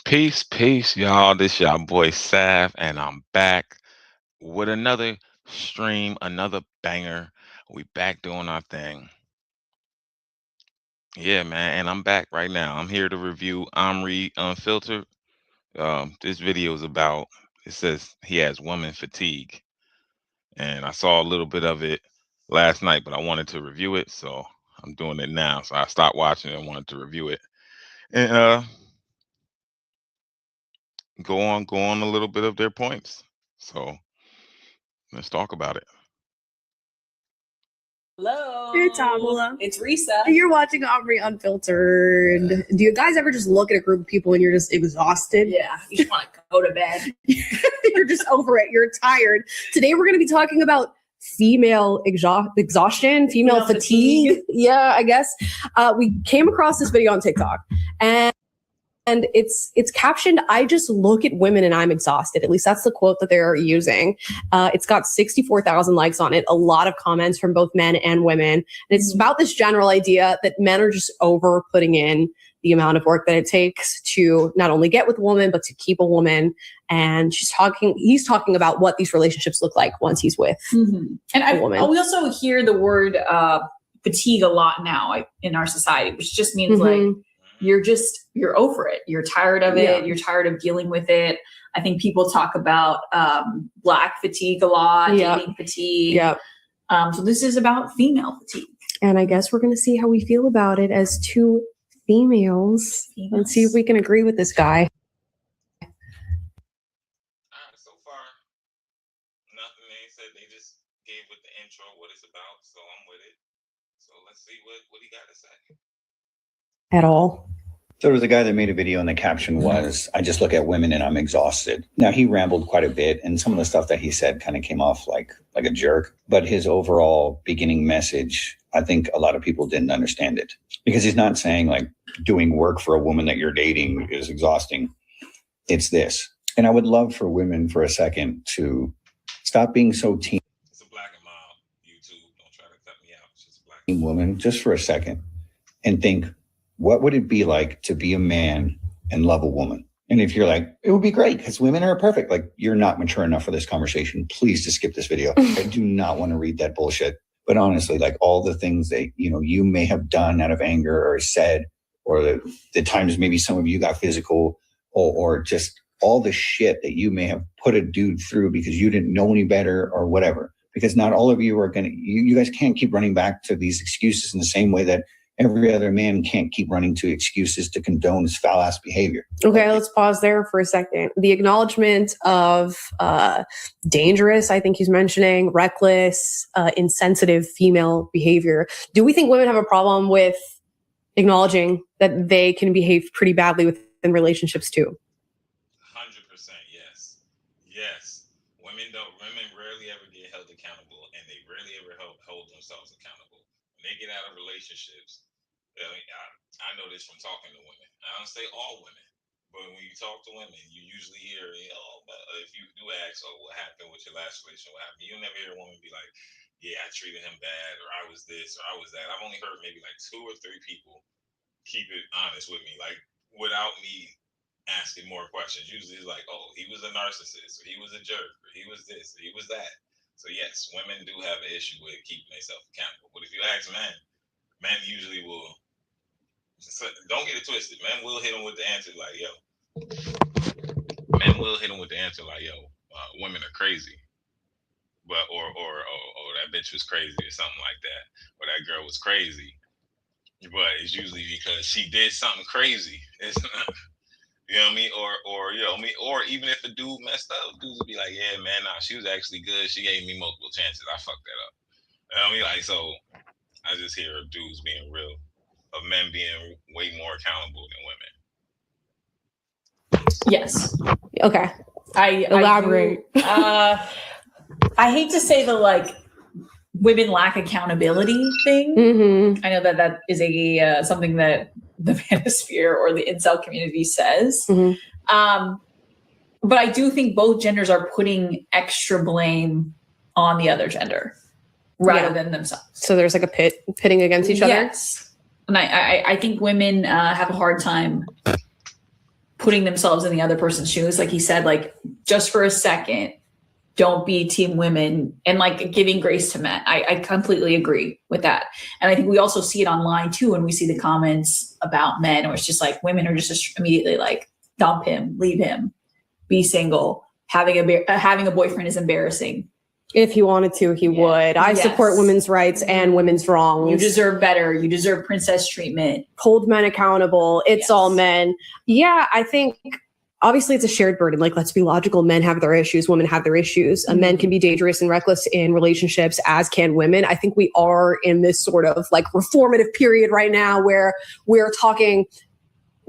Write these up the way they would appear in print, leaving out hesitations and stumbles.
Peace, y'all. This y'all boy Sav, and I'm back with another stream, another banger. We back doing our thing. Yeah, man, and I'm back right now. I'm here to review AmRi Unfiltered. This video is about. It says he has woman fatigue, and I saw a little bit of it last night, but I wanted to review it, so I'm doing it now. So I stopped watching and wanted to review it, and go on a little bit of their points. So let's talk about it. Hello. It's Amala. It's Risa. You're watching AmRi Unfiltered. Do you guys ever just look at a group of people and you're just exhausted? Yeah, you just want to go to bed. You're just over it. You're tired. Today we're going to be talking about female exhaustion, female fatigue. Yeah, I guess. We came across this video on TikTok, and it's captioned, "I just look at women and I'm exhausted." At least that's the quote that they're using. It's got 64,000 likes on it, a lot of comments from both men and women. And it's about this general idea that men are just over putting in the amount of work that it takes to not only get with a woman, but to keep a woman. And he's talking about what these relationships look like once he's with a woman. We also hear the word fatigue a lot now in our society, which just means like, you're over it. You're tired of it. Yeah. You're tired of dealing with it. I think people talk about black fatigue a lot, dating fatigue. Yep. So this is about female fatigue. And I guess we're going to see how we feel about it as two females. And see if we can agree with this guy. So far, nothing. They said they just gave with the intro what it's about, so I'm with it. So let's see what he got to say. At all. So there was a guy that made a video and the caption was, "I just look at women and I'm exhausted." Now he rambled quite a bit and some of the stuff that he said kind of came off like a jerk, but his overall beginning message, I think a lot of people didn't understand it, because he's not saying like doing work for a woman that you're dating is exhausting. It's this. And I would love for women for a second to stop being so team. It's a black and mild YouTube. Don't try to cut me out. It's just a black woman just for a second and think, what would it be like to be a man and love a woman? And if you're like, it would be great because women are perfect. Like, you're not mature enough for this conversation. Please just skip this video. I do not want to read that bullshit. But honestly, like all the things that, you may have done out of anger or said, or the times maybe some of you got physical, or just all the shit that you may have put a dude through because you didn't know any better or whatever. Because not all of you are going to, you guys can't keep running back to these excuses in the same way that every other man can't keep running to excuses to condone his foul-ass behavior. Okay, let's pause there for a second. The acknowledgement of dangerous, I think he's mentioning, reckless, insensitive female behavior. Do we think women have a problem with acknowledging that they can behave pretty badly within relationships too? 100%, yes. Yes. Women rarely ever get held accountable, and they rarely ever hold themselves accountable. When they get out of relationships, I know this from talking to women. I don't say all women, but when you talk to women, you usually hear, but if you do ask, what happened with your last relationship, what happened? You'll never hear a woman be like, yeah, I treated him bad, or I was this, or I was that. I've only heard maybe like 2 or 3 people keep it honest with me, like without me asking more questions. Usually it's like, oh, he was a narcissist, or he was a jerk, or he was this, or he was that. So yes, women do have an issue with keeping themselves accountable. But if you ask men usually will, don't get it twisted, men will hit them with the answer like, yo. Men will hit them with the answer like, yo, women are crazy. But or that bitch was crazy or something like that. Or that girl was crazy. But it's usually because she did something crazy. It's not, you know what I mean? Or even if a dude messed up, dudes will be like, yeah, man, nah, she was actually good. She gave me multiple chances. I fucked that up. You know what I mean? Like, so I just hear of dudes being real, of men being way more accountable than women. Yes. Okay. I Elaborate. I hate to say the like women lack accountability thing. Mm-hmm. I know that is a something that the manosphere or the incel community says. Mm-hmm. But I do think both genders are putting extra blame on the other gender rather than themselves. So there's like a pitting against each other? Yes. And I think women have a hard time putting themselves in the other person's shoes, like he said, like just for a second, don't be team women, and like giving grace to men. I completely agree with that. And I think we also see it online too when we see the comments about men, or it's just like women are just immediately like, dump him, leave him, be single. Having a boyfriend is embarrassing. If he wanted to, he would. I support women's rights and women's wrongs. You deserve better. You deserve princess treatment. Hold men accountable. It's all men. Yeah, I think obviously it's a shared burden. Like, let's be logical. Men have their issues. Women have their issues. And men can be dangerous and reckless in relationships, as can women. I think we are in this sort of like reformative period right now where we're talking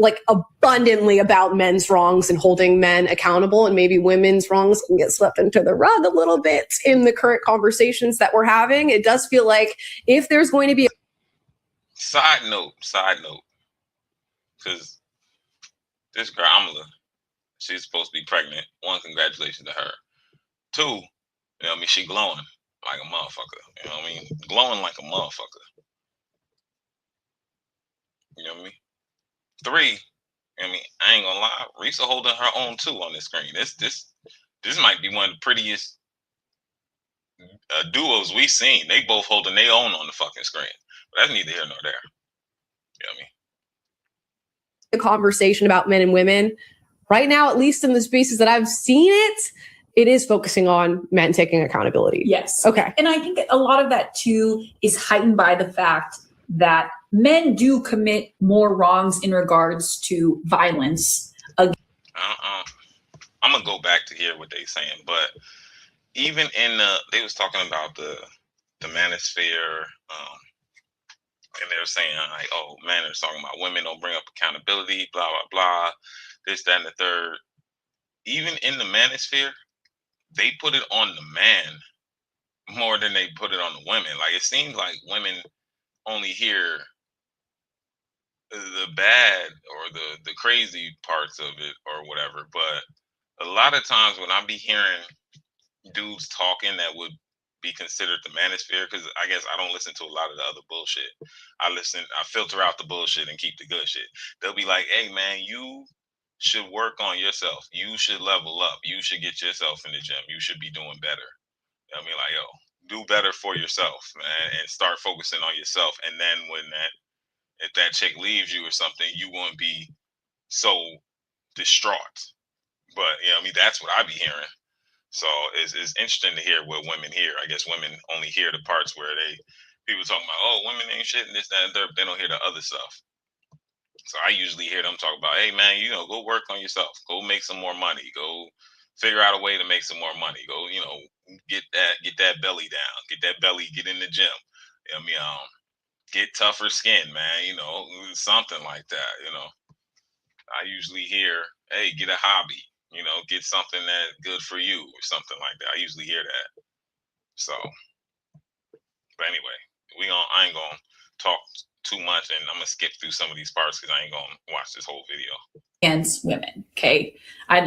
like abundantly about men's wrongs and holding men accountable, and maybe women's wrongs can get swept into the rug a little bit in the current conversations that we're having. It does feel like if there's going to be side note, because this girl Amla, she's supposed to be pregnant. One, congratulations to her. Two, you know what I mean, she glowing like a motherfucker. You know what I mean? Glowing like a motherfucker. You know what I mean? Three, I mean, I ain't gonna lie, Risa holding her own too on the screen. This might be one of the prettiest duos we've seen. They both holding their own on the fucking screen. But that's neither here nor there. You know what I mean? The conversation about men and women right now, at least in the spaces that I've seen it is focusing on men taking accountability. Yes. Okay. And I think a lot of that too is heightened by the fact that men do commit more wrongs in regards to violence. I'm gonna go back to hear what they saying, but even in they was talking about the manosphere, and they were saying like, oh, men are talking about women don't bring up accountability, blah blah blah, this, that, and the third. Even in the manosphere, they put it on the man more than they put it on the women. Like, it seems like women only hear the bad or the crazy parts of it or whatever, but a lot of times when I be hearing dudes talking that would be considered the manosphere, because I guess I don't listen to a lot of the other bullshit. I filter out the bullshit and keep the good shit. They'll be like, hey man, you should work on yourself. You should level up. You should get yourself in the gym. You should be doing better. You know what I mean? Like, yo, do better for yourself, man, and start focusing on yourself. And then if that chick leaves you or something, you won't be so distraught. But you know what I mean? That's what I be hearing. So it's interesting to hear what women hear. I guess women only hear the parts where people talking about, oh, women ain't shit and this, that, and third. They don't hear the other stuff. So I usually hear them talk about, hey man, go work on yourself. Go make some more money. Go figure out a way to make some more money. Go, get that belly down. Get that belly, get in the gym. You know what I mean? Get tougher skin, man. Something like that. I usually hear, hey, get a hobby. Get something that's good for you or something like that. I usually hear that. So, but anyway, I ain't gonna talk too much, and I'm gonna skip through some of these parts because I ain't gonna watch this whole video. Against women, okay,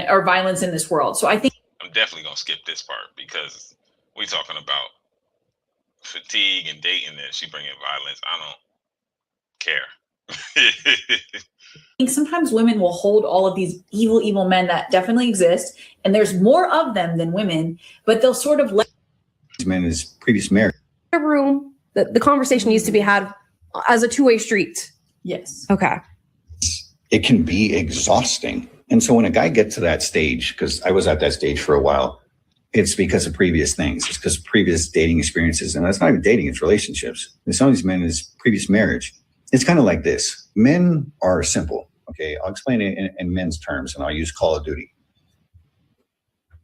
or violence in this world. So I think I'm definitely gonna skip this part because we talking about fatigue and dating, and she bringing violence. I don't care. I think sometimes women will hold all of these evil men that definitely exist, and there's more of them than women, but they'll sort of let men is previous marriage. A room that the conversation needs to be had as a two-way street. Yes. Okay. It can be exhausting. And so when a guy gets to that stage, because I was at that stage for a while, it's because of previous things. It's because of previous dating experiences. And that's not even dating, it's relationships. And some of these men is previous marriage. It's kind of like this. Men are simple. Okay, I'll explain it in men's terms, and I'll use Call of Duty.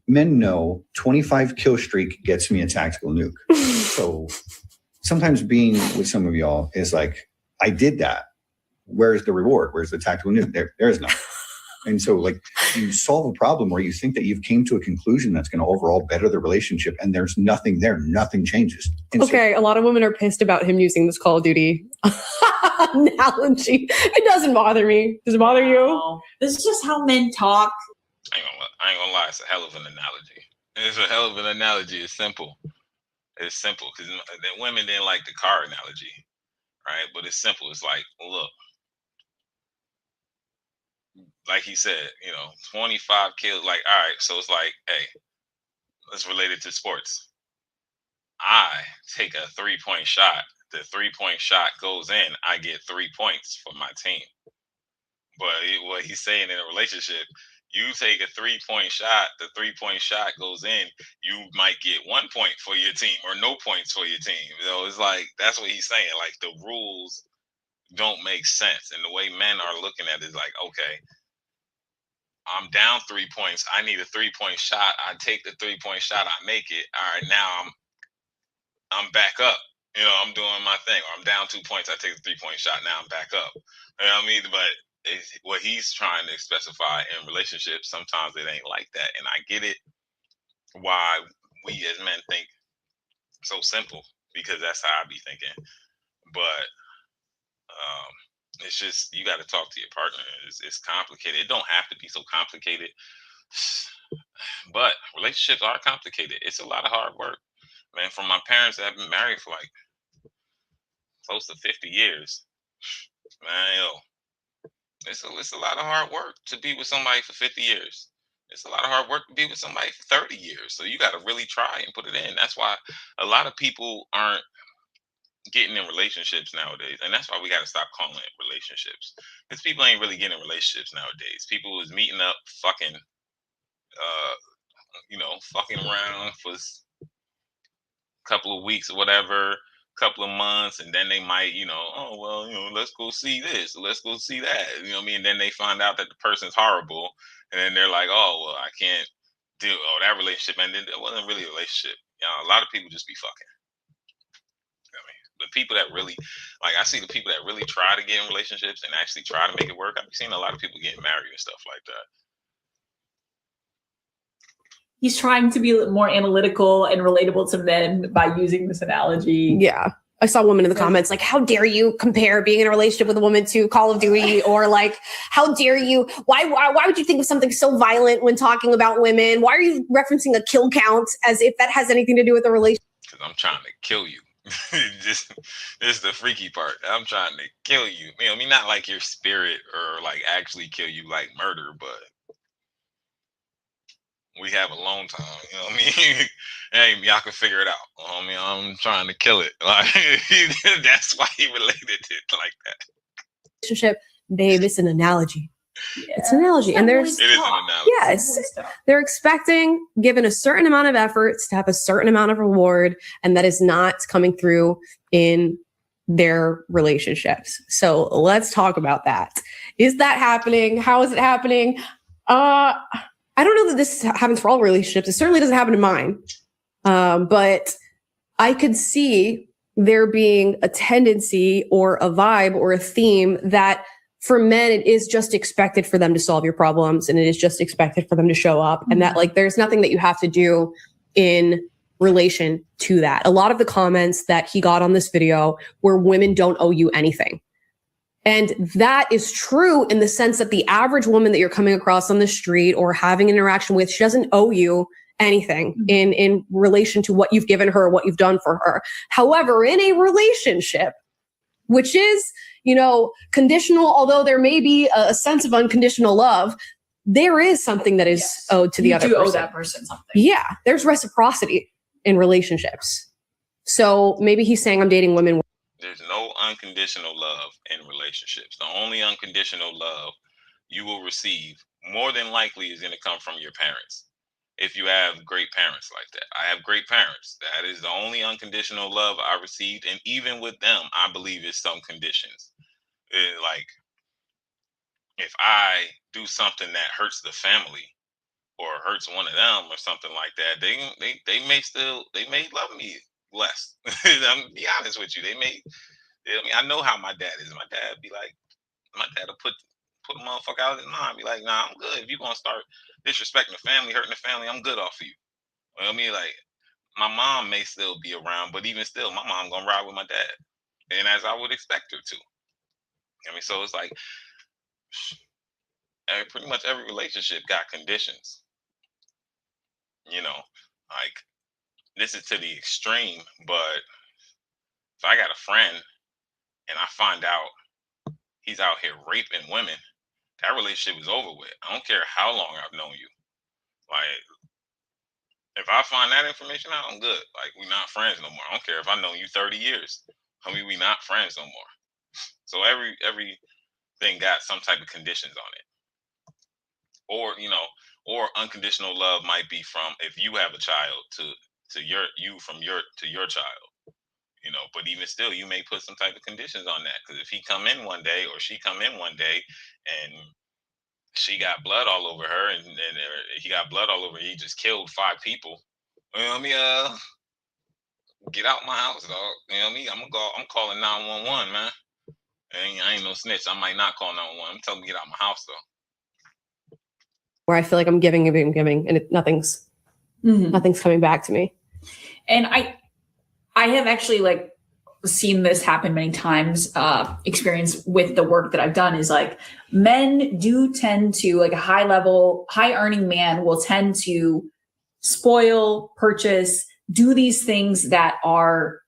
Men know 25 kill streak gets me a tactical nuke. So sometimes being with some of y'all is like, I did that. Where's the reward? Where's the tactical nuke? There is none. And so like you solve a problem where you think that you've came to a conclusion that's going to overall better the relationship, and there's nothing there. Nothing changes. And okay, a lot of women are pissed about him using this Call of Duty analogy. It doesn't bother me. Does it bother you? This is just how men talk. I ain't gonna lie. It's a hell of an analogy. It's a hell of an analogy. It's simple. It's simple because the women didn't like the car analogy, right? But it's simple. It's like, look, like he said, 25 kills. Like, all right, so it's like, hey, let's relate it to sports. I take a 3-point shot. The 3-point shot goes in. I get 3 points for my team. But what he's saying in a relationship, you take a 3-point shot, the 3-point shot goes in, you might get 1 point for your team or no points for your team. It's like, that's what he's saying. Like, the rules don't make sense. And the way men are looking at it is like, okay, I'm down 3 points. I need a 3-point shot. I take the 3-point shot. I make it. All right, now I'm back up. I'm doing my thing. Or I'm down 2 points. I take the 3-point shot. Now I'm back up. You know what I mean? But what he's trying to specify in relationships, sometimes it ain't like that. And I get it why we as men think so simple, because that's how I be thinking. But it's just, you got to talk to your partner. It's complicated. It don't have to be so complicated. But relationships are complicated. It's a lot of hard work. Man, from my parents that have been married for like close to 50 years, man, it's a lot of hard work to be with somebody for 50 years. It's a lot of hard work to be with somebody for 30 years. So you got to really try and put it in. That's why a lot of people aren't getting in relationships nowadays. And that's why we got to stop calling it relationships. Because people ain't really getting in relationships nowadays. People is meeting up, fucking, fucking around for couple of weeks or whatever, couple of months, and then they might, oh well, let's go see this, let's go see that. You know what I mean? And then they find out that the person's horrible, and then they're like, oh well, I can't do that relationship, and then it wasn't really a relationship. A lot of people just be fucking. I mean, the people that really, like, I see the people that really try to get in relationships and actually try to make it work. I've seen a lot of people getting married and stuff like that. He's trying to be more analytical and relatable to men by using this analogy. Yeah. I saw women in the comments like, how dare you compare being in a relationship with a woman to Call of Duty? Or like, how dare you? Why would you think of something so violent when talking about women? Why are you referencing a kill count as if that has anything to do with the relationship? Because I'm trying to kill you. This is the freaky part. I'm trying to kill you. I mean, not like your spirit or like actually kill you like murder, but we have alone time. You know what I mean? Hey, y'all can figure it out. I mean, I'm trying to kill it. Like, that's why he related it like that. Relationship, babe, it's an analogy. Yeah. It's an analogy. And there's, it is an analogy. Yes, they're expecting, given a certain amount of efforts, to have a certain amount of reward, and that is not coming through in their relationships. So let's talk about that. Is that happening? How is it happening? I don't know that this happens for all relationships. It certainly doesn't happen in mine. But I could see there being a tendency or a vibe or a theme that for men, it is just expected for them to solve your problems, and it is just expected for them to show up, and that like there's nothing that you have to do in relation to that. A lot of the comments that he got on this video were women don't owe you anything. And that is true in the sense that the average woman that you're coming across on the street or having an interaction with, she doesn't owe you anything in relation to what you've given her, what you've done for her. However, in a relationship, which is, conditional, although there may be a sense of unconditional love, there is something that is owed to the other person. You do owe that person something. Yeah, there's reciprocity in relationships. So maybe he's saying I'm dating women. There's no unconditional love in relationships. The only unconditional love you will receive more than likely is going to come from your parents. If you have great parents like that. I have great parents. That is the only unconditional love I received. And even with them, I believe it's some conditions. Like, if I do something that hurts the family or hurts one of them or something like that, they may love me less. I'm gonna be honest with you. I know how my dad is. My dad will put a motherfucker out of his mind. Be like, nah, I'm good. If you're gonna start disrespecting the family, hurting the family, I'm good off of you. You know what I mean? Like, my mom may still be around, but even still, my mom gonna ride with my dad, and as I would expect her to. I mean, so it's like pretty much every relationship got conditions. Like, this is to the extreme, but if I got a friend and I find out he's out here raping women, that relationship is over with. I don't care how long I've known you. Like, if I find that information out, I'm good. Like, we're not friends no more. I don't care if I know you 30 years. I mean, we not friends no more. So everything got some type of conditions on it. Or, or unconditional love might be from, if you have a child, to your child. But even still, you may put some type of conditions on that, because if he come in one day, or she come in one day, and she got blood all over her, and he got blood all over, he just killed 5 people. You know what I mean? Get out my house, dog. You know what I mean? I'm calling 911, man. I ain't no snitch. I might not call 911. I'm telling him to get out my house, though. Where I feel like I'm giving, and nothing's coming back to me. And I have actually like seen this happen many times. Experience with the work that I've done is like, men do tend to, like, a high earning man will tend to spoil, purchase, do these things that are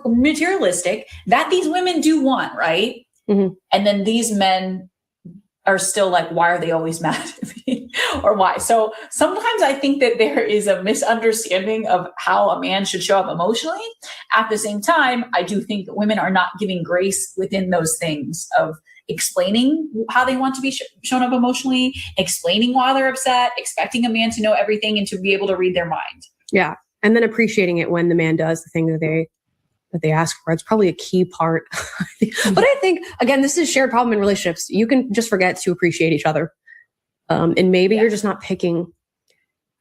materialistic that these women do want, right? Mm-hmm. And then these men are still like, why are they always mad at me? Or why? So sometimes I think that there is a misunderstanding of how a man should show up emotionally. At the same time, I do think that women are not giving grace within those things of explaining how they want to be shown up emotionally, explaining why they're upset, expecting a man to know everything and to be able to read their mind. Yeah. And then appreciating it when the man does the thing that they ask for. It's probably a key part. But I think, again, this is a shared problem in relationships. You can just forget to appreciate each other. And maybe you're just not picking.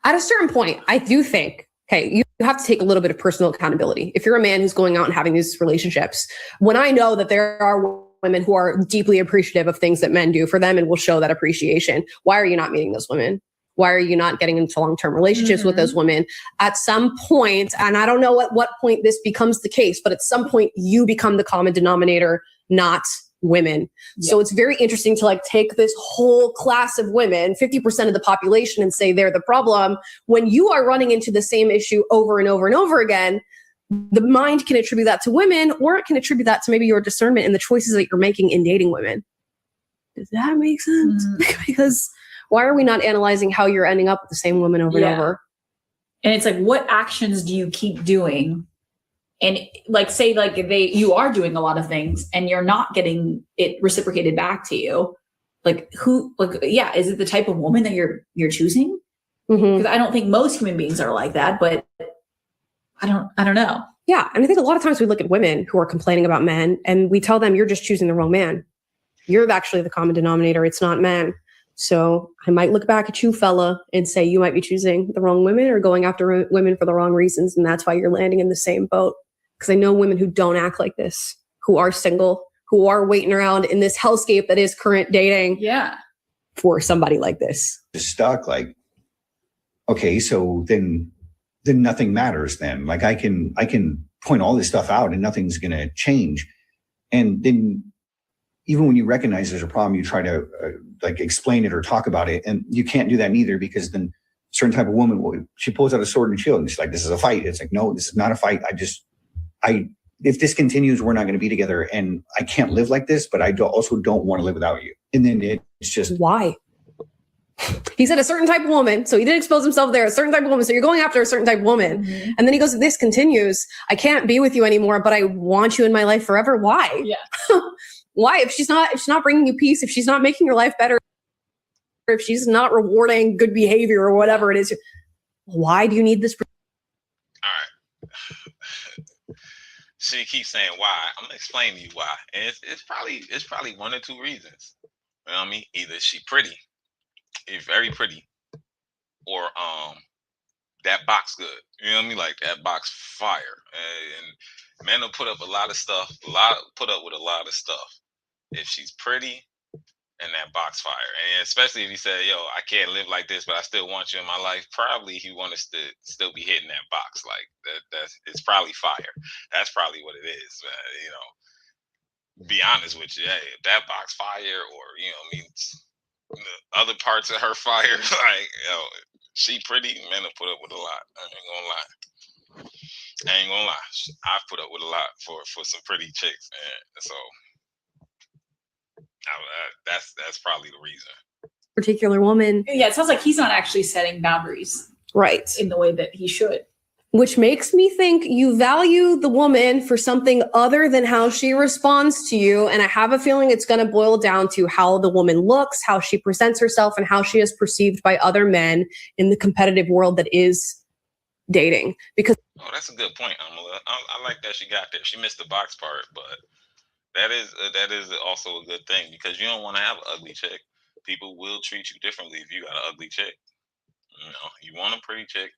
At a certain point, I do think, okay, you have to take a little bit of personal accountability. If you're a man who's going out and having these relationships, when I know that there are women who are deeply appreciative of things that men do for them and will show that appreciation, why are you not meeting those women? Why are you not getting into long-term relationships with those women? At some point, and I don't know at what point this becomes the case, but at some point you become the common denominator, not women. Yeah. So it's very interesting to like take this whole class of women, 50% of the population, and say they're the problem. When you are running into the same issue over and over and over again, the mind can attribute that to women, or it can attribute that to maybe your discernment and the choices that you're making in dating women. Does that make sense? Because why are we not analyzing how you're ending up with the same woman over and over? And it's like, what actions do you keep doing? And like, say like you are doing a lot of things and you're not getting it reciprocated back to you. Like is it the type of woman that you're choosing? Because I don't think most human beings are like that, but I don't know. Yeah. And I think a lot of times we look at women who are complaining about men and we tell them, you're just choosing the wrong man. You're actually the common denominator. It's not men. So I might look back at you, fella, and say you might be choosing the wrong women or going after women for the wrong reasons. And that's why you're landing in the same boat. Because I know women who don't act like this, who are single, who are waiting around in this hellscape that is current dating for somebody like this. Stuck, like, okay, so then nothing matters then. Like I can point all this stuff out and nothing's going to change. And then even when you recognize there's a problem, you try to like explain it or talk about it. And you can't do that neither, because then a certain type of woman, she pulls out a sword and shield and she's like, this is a fight. It's like, no, this is not a fight. If this continues, we're not going to be together. And I can't live like this, but I also don't want to live without you. And then it's just. Why? He said a certain type of woman. So he did expose himself there, a certain type of woman. So you're going after a certain type of woman. Mm-hmm. And then he goes, if this continues, I can't be with you anymore, but I want you in my life forever. Why? Yeah. Why? If she's not bringing you peace, if she's not making your life better, if she's not rewarding good behavior or whatever it is, why do you need this? All right. She keeps saying why. I'm gonna explain to you why, and it's probably one or two reasons. You know what I mean? Either she pretty, very pretty, or that box good. You know what I mean? Like that box fire, and men will put up a lot of stuff. Put up with a lot of stuff if she's pretty and that box fire. And especially if he said, yo, I can't live like this, but I still want you in my life. Probably he wants to still be hitting that box. Like that's it's probably fire. That's probably what it is. Be honest with you. Hey, if that box fire, or the other parts of her fire, like she pretty, men will put up with a lot. I ain't gonna lie. I've put up with a lot for some pretty chicks, man. So That's probably the reason. Particular woman. Yeah, it sounds like he's not actually setting boundaries Right. in the way that he should. Which makes me think you value the woman for something other than how she responds to you. And I have a feeling it's going to boil down to how the woman looks, how she presents herself, and how she is perceived by other men in the competitive world that is dating. Because that's a good point, Amala. I like that she got there. She missed the box part, but that is also a good thing, because you don't want to have an ugly chick. People will treat you differently if you got an ugly chick. You want a pretty chick,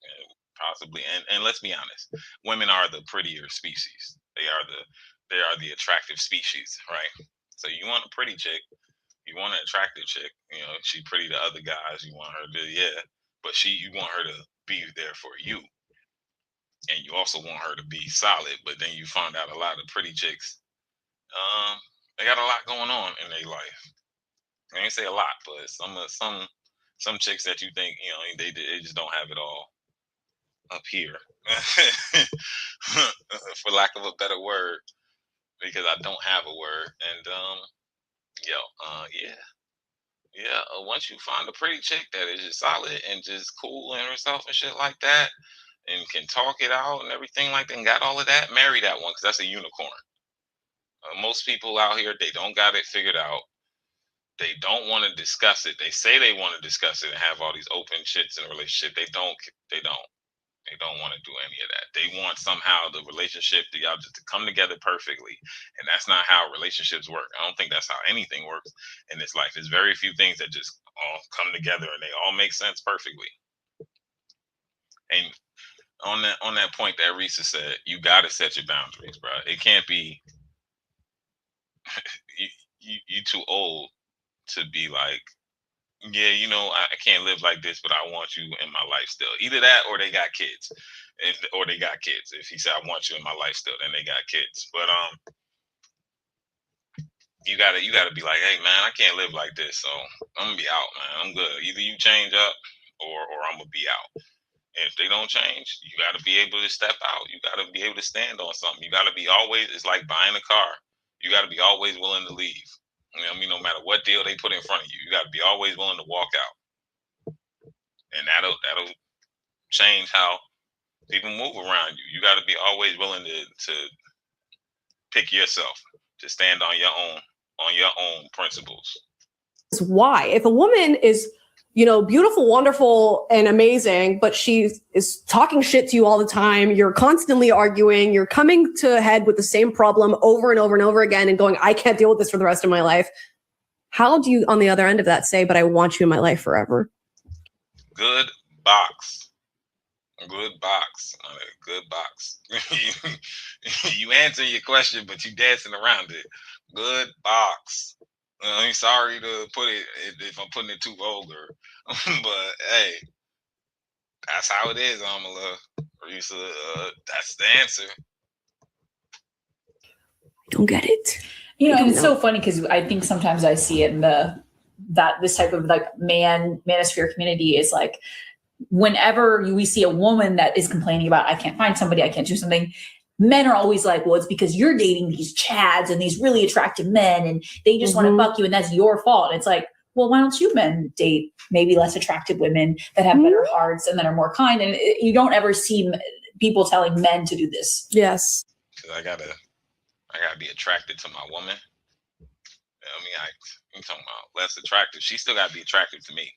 possibly, and let's be honest, women are the prettier species. They are the attractive species, right? So you want a pretty chick, you want an attractive chick. She pretty to other guys. You want her to, yeah, but you want her to be there for you, and you also want her to be solid. But then you find out a lot of pretty chicks, they got a lot going on in their life. I ain't say a lot, but some chicks that you think they just don't have it all up here, for lack of a better word, because I don't have a word. And yeah, yeah. Once you find a pretty chick that is just solid and just cool in herself and shit like that, and can talk it out and everything like that, and got all of that, marry that one, because that's a unicorn. Most people out here, they don't got it figured out. They don't want to discuss it. They say they want to discuss it and have all these open shits in a relationship. They don't. They don't. They don't want to do any of that. They want somehow the relationship to y'all just to come together perfectly, and that's not how relationships work. I don't think that's how anything works in this life. There's very few things that just all come together and they all make sense perfectly. And on that point that Risa said, you got to set your boundaries, bro. It can't be you too old to be like, yeah, I can't live like this, but I want you in my life still. Either that, or they got kids, or they got kids. If he said I want you in my life still, then they got kids. But you gotta be like, hey man, I can't live like this, so I'm gonna be out, man. I'm good. Either you change up, or I'm gonna be out. And if they don't change, you gotta be able to step out. You gotta be able to stand on something. You gotta be always. It's like buying a car. You gotta be always willing to leave. No matter what deal they put in front of you, you gotta be always willing to walk out, and that'll change how people move around you. You got to be always willing to pick yourself, to stand on your own principles. why? If a woman is, beautiful, wonderful, and amazing, but she is talking shit to you all the time, you're constantly arguing, you're coming to a head with the same problem over and over and over again and going, I can't deal with this for the rest of my life. How do you, on the other end of that, say, but I want you in my life forever? Good box. Good box. Good box. You answer your question, but you dancing around it. Good box. I'm sorry to put it if I'm putting it too vulgar, but hey, that's how it is, Amala. That's the answer. Don't get it. And it's so funny because I think sometimes I see it in this type of like manosphere community is like, whenever we see a woman that is complaining about, I can't find somebody, I can't do something, men are always like, well, it's because you're dating these chads and these really attractive men and they just want to fuck you and that's your fault. And it's like, well, why don't you men date maybe less attractive women that have better hearts and that are more kind? And you don't ever see people telling men to do this. Yes. Because I gotta be attracted to my woman. I'm talking about less attractive. She still gotta be attractive to me.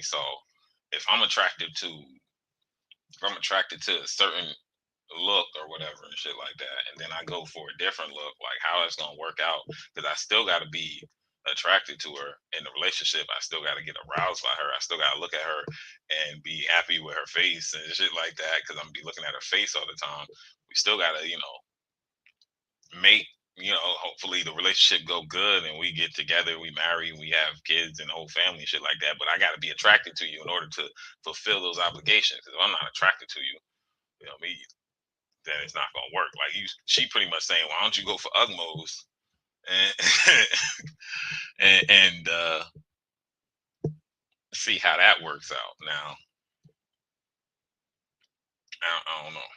So if I'm attracted to a certain look or whatever and shit like that, and then I go for a different look, like how it's gonna work out, because I still got to be attracted to her in the relationship. I still got to get aroused by her. I still got to look at her and be happy with her face and shit like that, because I'm gonna be looking at her face all the time. We still got to make hopefully the relationship go good and we get together, we marry, we have kids and the whole family and shit like that. But I got to be attracted to you in order to fulfill those obligations. Because if I'm not attracted to you, then it's not gonna work. Like she pretty much saying, why don't you go for Ugmos and see how that works out. Now, I don't know.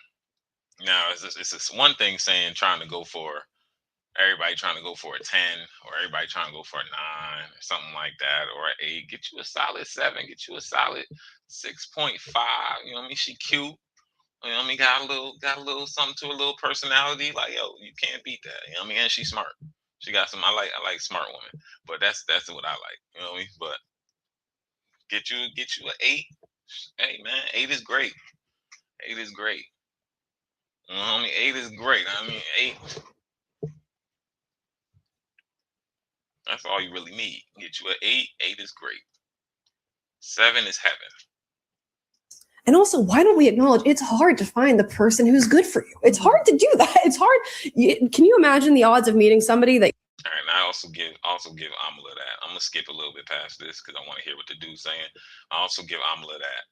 Now, it's one thing saying trying to go for everybody trying to go for a 10, or everybody trying to go for a 9 or something like that, or an 8. Get you a solid 7, get you a solid 6.5. You know what I mean? She cute. You know what I mean? Got a little something to a little personality. Like, yo, you can't beat that. You know what I mean? And she's smart. She got some. I like smart women. But that's what I like. You know what I mean? But get you an 8. Hey man, 8 is great. 8 is great. You know what I mean? 8 is great. I mean, 8. That's all you really need. Get you an 8. 8 is great. 7 is heaven. And also, why don't we acknowledge it's hard to find the person who's good for you? It's hard to do that. It's hard. Can you imagine the odds of meeting somebody that? All right, and I also give Amala that. I'm gonna skip a little bit past this because I want to hear what the dude's saying. I also give Amala that.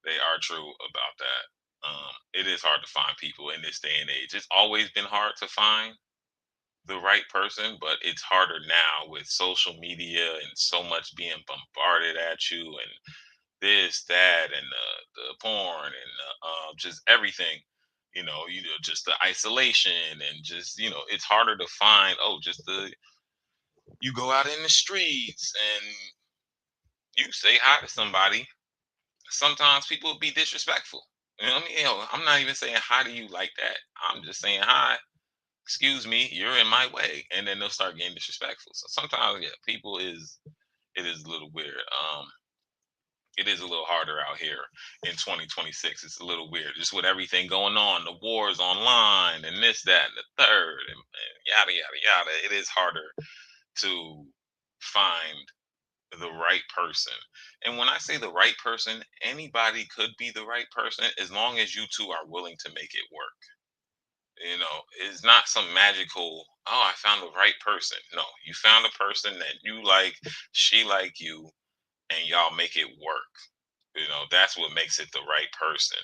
They are true about that. It is hard to find people in this day and age. It's always been hard to find the right person, but it's harder now with social media and so much being bombarded at you, and this, that, and the porn, and just everything. Just the isolation, and just it's harder to find. Oh, just the you go out in the streets and you say hi to somebody. Sometimes people will be disrespectful. You know what I mean? I'm not even saying hi to you like that. I'm just saying hi. Excuse me, you're in my way, and then they'll start getting disrespectful. So sometimes, yeah, it is a little weird. It is a little harder out here in 2026. It's a little weird, just with everything going on, the wars online, and this, that, and the third, and yada yada yada. It is harder to find the right person. And when I say the right person, anybody could be the right person as long as you two are willing to make it work. It's not some magical, oh, I found the right person. No, you found a person that you like, she like you, and y'all make it work. That's what makes it the right person.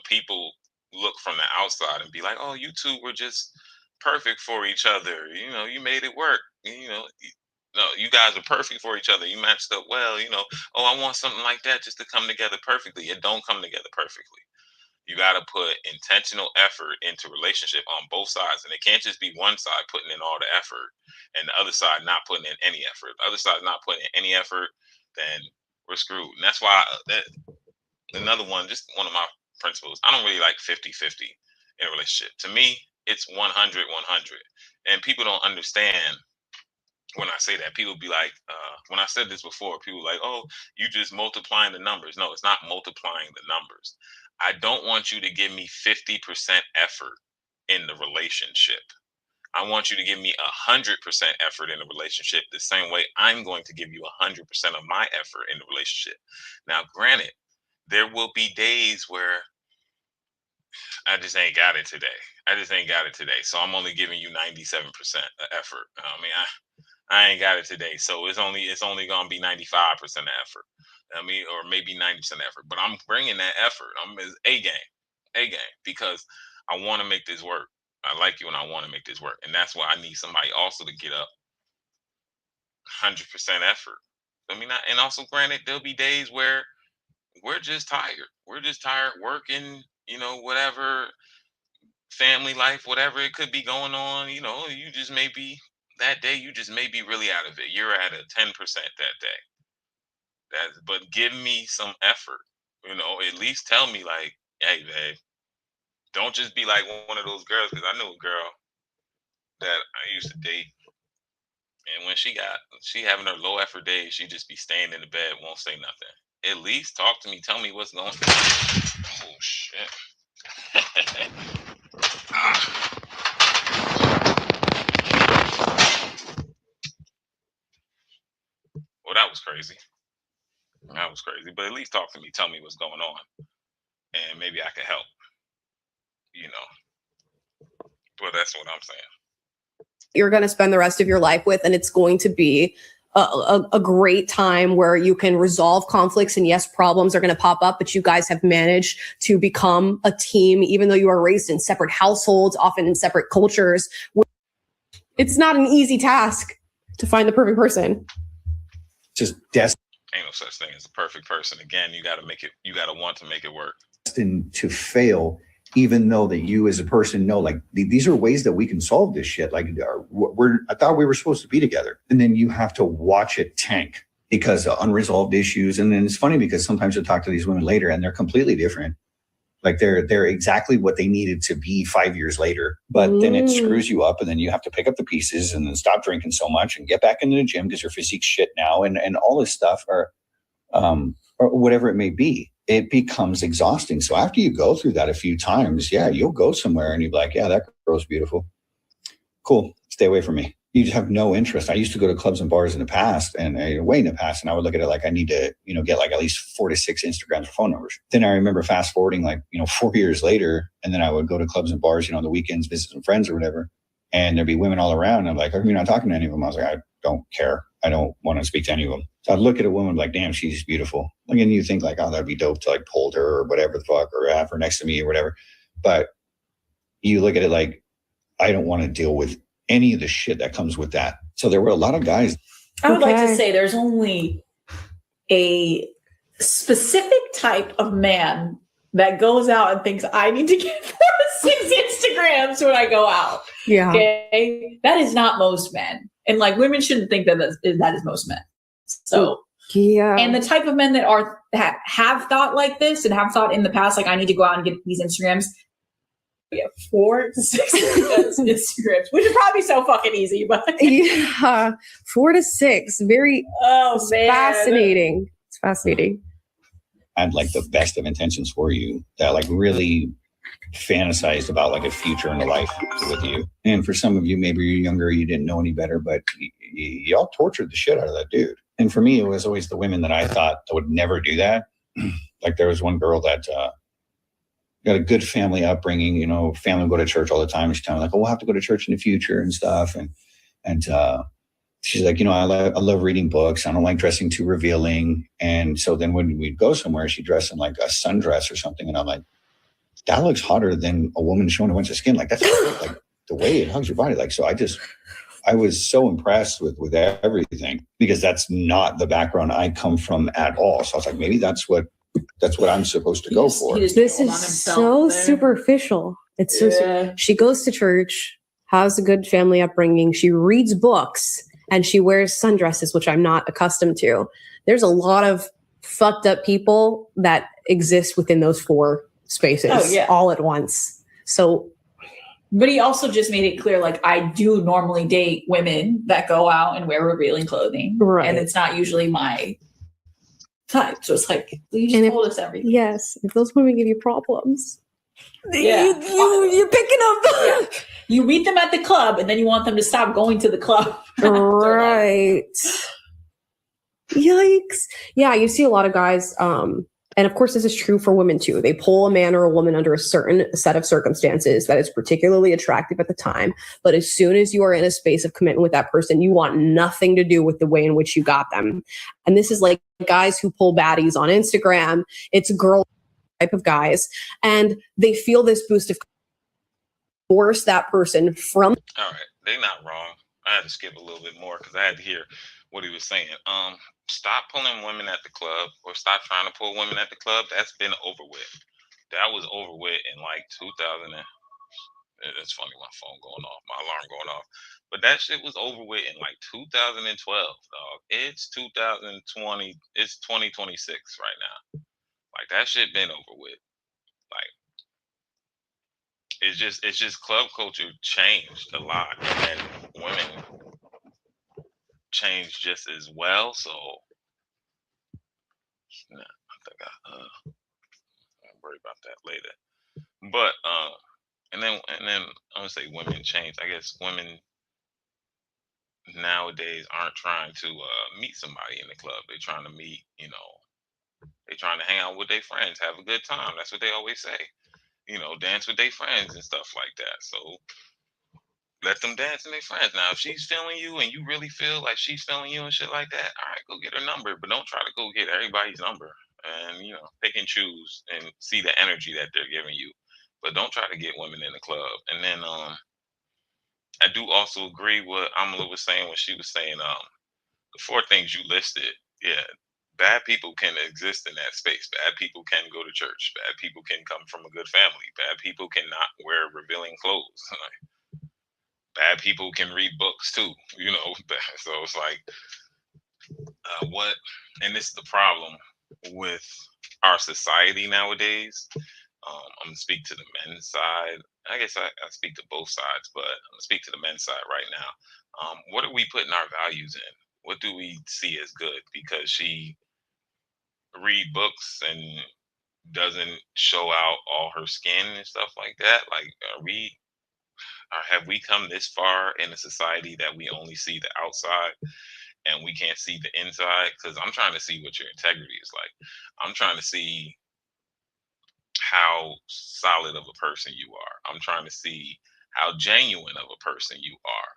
People look from the outside and be like, oh, you two were just perfect for each other. You made it work. No, you guys are perfect for each other. You matched up well. Oh, I want something like that just to come together perfectly. It don't come together perfectly. You got to put intentional effort into relationship on both sides, and it can't just be one side putting in all the effort and the other side not putting in any effort. The other side not putting in any effort, then we're screwed. And that's why another one, just one of my principles, I don't really like 50-50 in a relationship. To me, it's 100-100. And people don't understand when I say that. People be like, when I said this before, people like, oh, you just multiplying the numbers. No, it's not multiplying the numbers. I don't want you to give me 50% effort in the relationship. I want you to give me 100% effort in a relationship the same way I'm going to give you 100% of my effort in the relationship. Now, granted, there will be days where I just ain't got it today. I just ain't got it today. So I'm only giving you 97% effort. I mean, I ain't got it today. So it's only gonna be 95% effort. I mean, or maybe 90% effort. But I'm bringing that effort. I'm A game, because I want to make this work. I like you, and I want to make this work, and that's why I need somebody also to get up 100% effort. I mean, and also granted, there'll be days where we're just tired. We're just tired working. Whatever, family life, whatever it could be going on. You just may be that day. You just may be really out of it. You're at a 10% that day. But give me some effort. At least tell me like, hey, babe, don't just be like one of those girls. Because I knew a girl that I used to date, and when she having her low effort days, she just be staying in the bed, won't say nothing. At least talk to me, tell me what's going on. Oh shit. Well, that was crazy. That was crazy. But at least talk to me, tell me what's going on, and maybe I can help. You know. But that's what I'm saying. You're going to spend the rest of your life with, and it's going to be a great time where you can resolve conflicts. And yes, problems are going to pop up, but you guys have managed to become a team, even though you are raised in separate households, often in separate cultures. It's not an easy task to find the perfect person. Just Ain't no such thing as a perfect person. Again, you got to make it. You got to want to make it work. destined to fail even though that you as a person know, like, these are ways that we can solve this shit. Like, I thought we were supposed to be together. And then you have to watch it tank because of unresolved issues. And then it's funny because sometimes you'll talk to these women later and they're completely different. Like they're exactly what they needed to be 5 years later, but then it screws you up, and then you have to pick up the pieces and then stop drinking so much and get back into the gym because your physique's shit now, and all this stuff, or whatever it may be. It becomes exhausting. So after you go through that a few times, yeah, you'll go somewhere and you'll be like, yeah, that girl's beautiful. Cool. Stay away from me. You just have no interest. I used to go to clubs and bars in the past and way in the past, and I would look at it like I need to, get like at least 4 to 6 Instagrams or phone numbers. Then I remember fast forwarding 4 years later, and then I would go to clubs and bars, on the weekends, visit some friends or whatever, and there'd be women all around. And I'm like, you're not talking to any of them. I was like, I don't care. I don't want to speak to any of them. So I'd look at a woman like, damn, she's beautiful. And you think like, oh, that'd be dope to like hold her or whatever the fuck, or have her next to me or whatever. But you look at it like, I don't want to deal with any of the shit that comes with that. So there were a lot of guys. I would like to say there's only a specific type of man that goes out and thinks I need to get 4 to 6 Instagrams when I go out. Yeah. Okay. That is not most men. And like women shouldn't think that is most men. So yeah. And the type of men that have thought like this and have thought in the past, like I need to go out and get these Instagrams. Yeah, 4 to 6 Instagrams, which is probably so fucking easy, but yeah, 4 to 6, fascinating. It's fascinating. I had like the best of intentions for you that like really fantasized about like a future in a life with you. And for some of you, maybe you're younger, you didn't know any better, but y'all tortured the shit out of that dude. And for me, it was always the women that I thought that would never do that. Like there was one girl that got a good family upbringing, family would go to church all the time. And she's telling me like, oh, we'll have to go to church in the future and stuff. And she's like, I love reading books. I don't like dressing too revealing. And so then when we'd go somewhere, she'd dress in like a sundress or something. And I'm like, that looks hotter than a woman showing a bunch of skin. Like that's like the way it hugs your body. Like, so I was so impressed with everything because that's not the background I come from at all. So I was like, maybe that's what I'm supposed to go for. This is so superficial. It's so she goes to church, has a good family upbringing. She reads books and she wears sundresses, which I'm not accustomed to. There's a lot of fucked up people that exist within those 4 spaces all at once. So, but he also just made it clear, like I do normally date women that go out and wear revealing clothing, right? And it's not usually my type. So it's like you just told us everything. Yes, if those women give you problems, you're picking up. Yeah. You meet them at the club, and then you want them to stop going to the club. Right. Yikes. Yeah, you see a lot of guys. And of course, this is true for women too. They pull a man or a woman under a certain set of circumstances that is particularly attractive at the time. But as soon as you are in a space of commitment with that person, you want nothing to do with the way in which you got them. And this is like guys who pull baddies on Instagram. It's girl type of guys. And they feel this boost of force that person from. All right. They're not wrong. I had to skip a little bit more because I had to hear what he was saying. Stop pulling women at the club, or stop trying to pull women at the club. That's been over with. That was over with in like 2000. It's funny, my phone going off, my alarm going off. But that shit was over with in like 2012, dog. It's 2020. It's 2026 right now. Like that shit been over with. Like it's just club culture changed a lot, and women changed just as well. So yeah, I think I'll worry about that later. But and then I'm gonna say women change. I guess women nowadays aren't trying to meet somebody in the club. They're trying to meet, they're trying to hang out with their friends, have a good time. That's what they always say. Dance with their friends and stuff like that. So let them dance and their friends. Now, if she's feeling you and you really feel like she's feeling you and shit like that, all right, go get her number. But don't try to go get everybody's number and, pick and choose and see the energy that they're giving you. But don't try to get women in the club. And then I do also agree with Amala was saying when she was saying the 4 things you listed. Yeah, bad people can exist in that space. Bad people can go to church. Bad people can come from a good family. Bad people cannot wear revealing clothes. Bad people can read books too, you know. So it's like, what? And this is the problem with our society nowadays. I'm gonna speak to the men's side. I guess I speak to both sides, but I'm gonna speak to the men's side right now. What are we putting our values in? What do we see as good? Because she read books and doesn't show out all her skin and stuff like that. Like, have we come this far in a society that we only see the outside and we can't see the inside? Because I'm trying to see what your integrity is like. I'm trying to see how solid of a person you are. I'm trying to see how genuine of a person you are.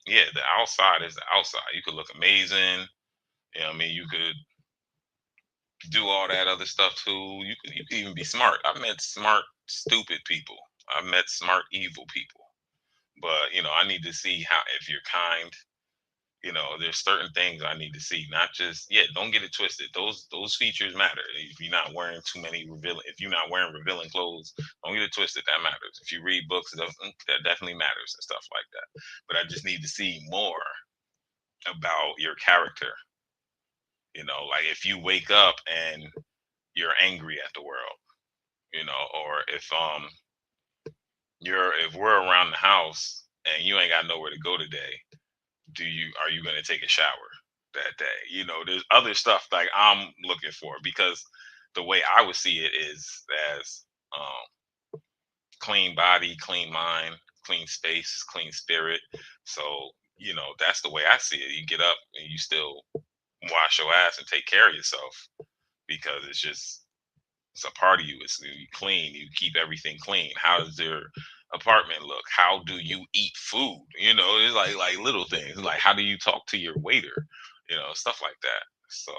Yeah, the outside is the outside. You could look amazing. You know what I mean? You could do all that other stuff too. You could even be smart. I've met smart, stupid people. I've met smart, evil people. But I need to see how, if you're kind. There's certain things I need to see. Not just, yeah. Don't get it twisted. Those features matter. If you're not wearing too many revealing, if you're not wearing revealing clothes, don't get it twisted. That matters. If you read books, that definitely matters and stuff like that. But I just need to see more about your character. Like if you wake up and you're angry at the world, or if we're around the house and you ain't got nowhere to go today, are you going to take a shower that day? There's other stuff like I'm looking for, because the way I would see it is as clean body, clean mind, clean space, clean spirit. So that's the way I see it. You get up and you still wash your ass and take care of yourself, because it's a part of you. It's you clean. You keep everything clean. How does your apartment look? How do you eat food? It's like little things. Like, how do you talk to your waiter? Stuff like that. So,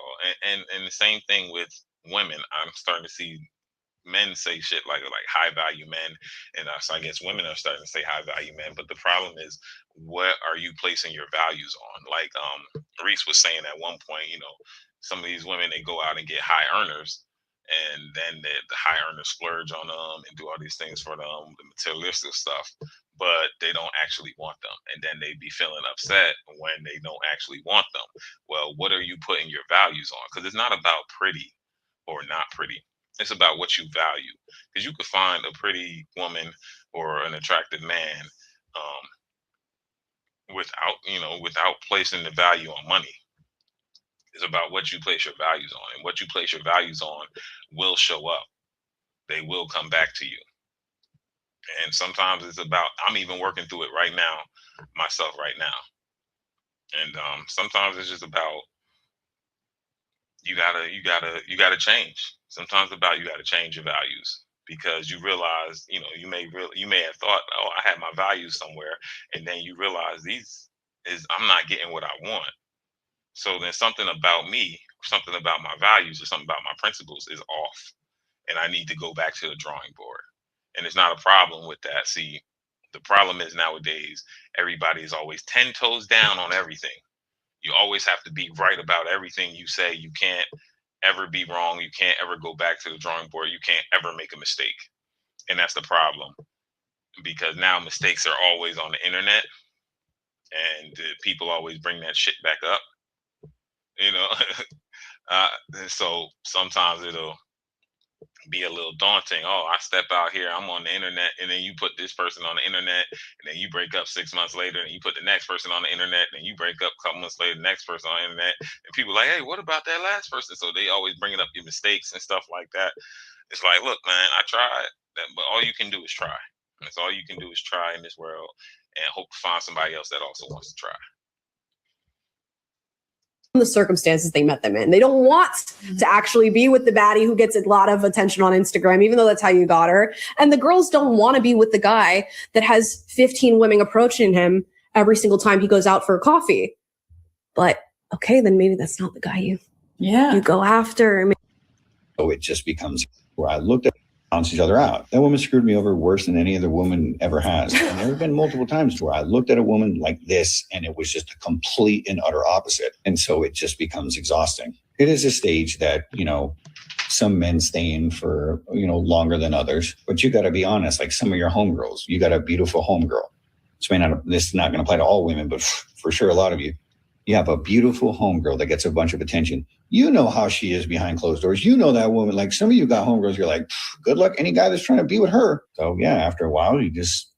and the same thing with women. I'm starting to see men say shit like high value men, and so I guess women are starting to say high value men. But the problem is, what are you placing your values on? Like Reese was saying at one point, some of these women, they go out and get high earners, and then the high earners splurge on them and do all these things for them, the materialistic stuff, but they don't actually want them, and then they be feeling upset when they don't actually want them. Well, what are you putting your values on? Because it's not about pretty or not pretty. It's about what you value. Because you could find a pretty woman or an attractive man, without placing the value on money. It's about what you place your values on, and what you place your values on will show up. They will come back to you. And sometimes it's about, I'm even working through it right now, myself right now. And sometimes it's just about, you gotta change. Sometimes about, you gotta change your values, because you realize, you may have thought, oh, I had my values somewhere, and then you realize I'm not getting what I want. So then something about me, something about my values, or something about my principles is off, and I need to go back to the drawing board. And it's not a problem with that. See, the problem is nowadays everybody is always 10 toes down on everything. You always have to be right about everything you say. You can't ever be wrong. You can't ever go back to the drawing board. You can't ever make a mistake. And that's the problem, because now mistakes are always on the internet, and people always bring that shit back up, you know. So sometimes it'll be a little daunting. Oh, I step out here, I'm on the internet, and then you put this person on the internet, and then you break up 6 months later, and you put the next person on the internet, and you break up a couple months later, the next person on the internet, and people are like, hey, what about that last person? So they always bringing up your mistakes and stuff like that. It's like, look, man, I tried that, but all you can do is try. That's all you can do is try in this world, and hope to find somebody else that also wants to try. The circumstances they met them in. They don't want to actually be with the baddie who gets a lot of attention on Instagram, even though that's how you got her. And the girls don't want to be with the guy that has 15 women approaching him every single time he goes out for a coffee. But okay, then maybe that's not the guy you go after. So it just becomes where I looked at balance each other out. That woman screwed me over worse than any other woman ever has. And there have been multiple times where I looked at a woman like this and it was just a complete and utter opposite. And so it just becomes exhausting. It is a stage that, some men stay in for, longer than others, but you got to be honest, like some of your homegirls, you got a beautiful homegirl. This is not going to apply to all women, but for sure, a lot of you, you have a beautiful homegirl that gets a bunch of attention. You know how she is behind closed doors. You know that woman. Like some of you got homegirls, you're like, good luck any guy that's trying to be with her. So yeah, after a while, you just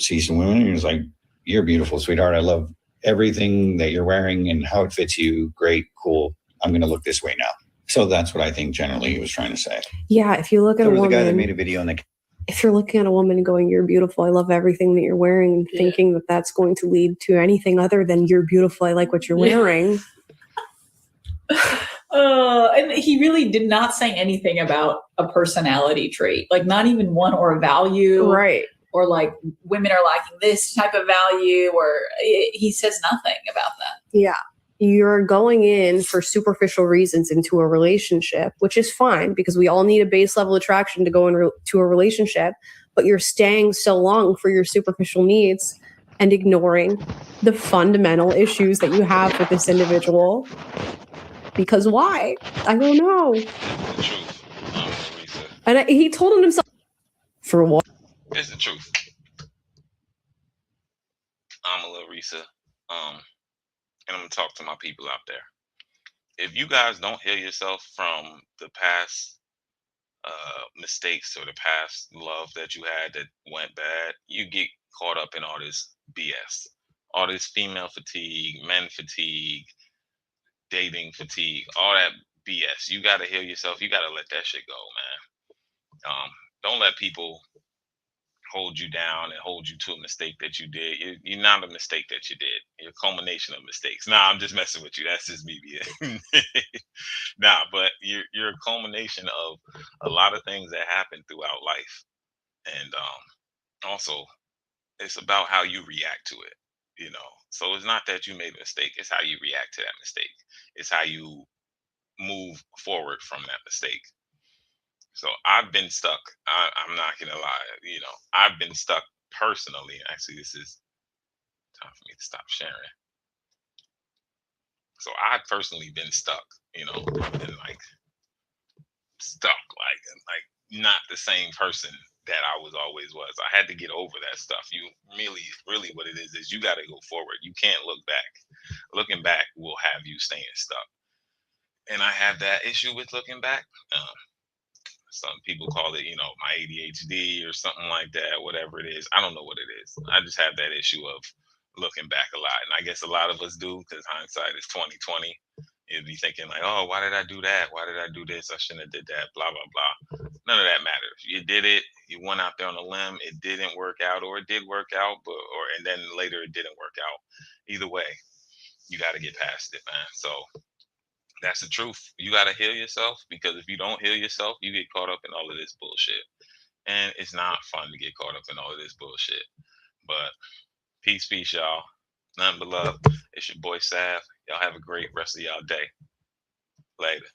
see some women and you're just like, you're beautiful, sweetheart. I love everything that you're wearing and how it fits you. Great, cool. I'm going to look this way now. So that's what I think generally he was trying to say. Yeah, if you look at There a was woman, a guy that made a video on the. If you're looking at a woman and going, "You're beautiful. I love everything that you're wearing," and thinking that that's going to lead to anything other than "You're beautiful. I like what you're wearing." And he really did not say anything about a personality trait, like not even one, or a value, Right? Or like women are lacking this type of value, or he says nothing about that. Yeah. You're going in for superficial reasons into a relationship, which is fine because we all need a base level attraction to go into a relationship, but you're staying so long for your superficial needs and ignoring the fundamental issues that you have with this individual. Because why? I don't know. It's the truth. Risa. And he told him himself for what? It's the truth. I'm a little Risa. And I'm gonna talk to my people out there. If you guys don't heal yourself from the past mistakes or the past love that you had that went bad, you get caught up in all this BS, all this female fatigue, men fatigue, dating fatigue, all that BS. You got to heal yourself. You got to let that shit go, man. Don't let people hold you down and hold you to a mistake that you did. You're not a mistake that you did. You're a culmination of mistakes. Nah, I'm just messing with you. That's just me being. Nah, but you're a culmination of a lot of things that happen throughout life, and also it's about how you react to it. So it's not that you made a mistake; it's how you react to that mistake. It's how you move forward from that mistake. So I've been stuck. I'm not gonna lie. I've been stuck personally. Actually, this is time for me to stop sharing. So I've personally been stuck. And like stuck, like not the same person that I always was. I had to get over that stuff. You really, what it is you got to go forward. You can't look back. Looking back will have you staying stuck. And I have that issue with looking back. Some people call it, my ADHD or something like that, whatever it is. I don't know what it is. I just have that issue of looking back a lot. And I guess a lot of us do because hindsight is 2020. You'd be thinking like, oh, why did I do that? Why did I do this? I shouldn't have did that, blah, blah, blah. None of that matters. You did it. You went out there on a limb. It didn't work out, or it did work out, and then later it didn't work out. Either way, you got to get past it, man. So that's the truth. You got to heal yourself, because if you don't heal yourself, you get caught up in all of this bullshit. And it's not fun to get caught up in all of this bullshit. But peace, y'all. Nothing but love. It's your boy Sav. Y'all have a great rest of y'all day. Later.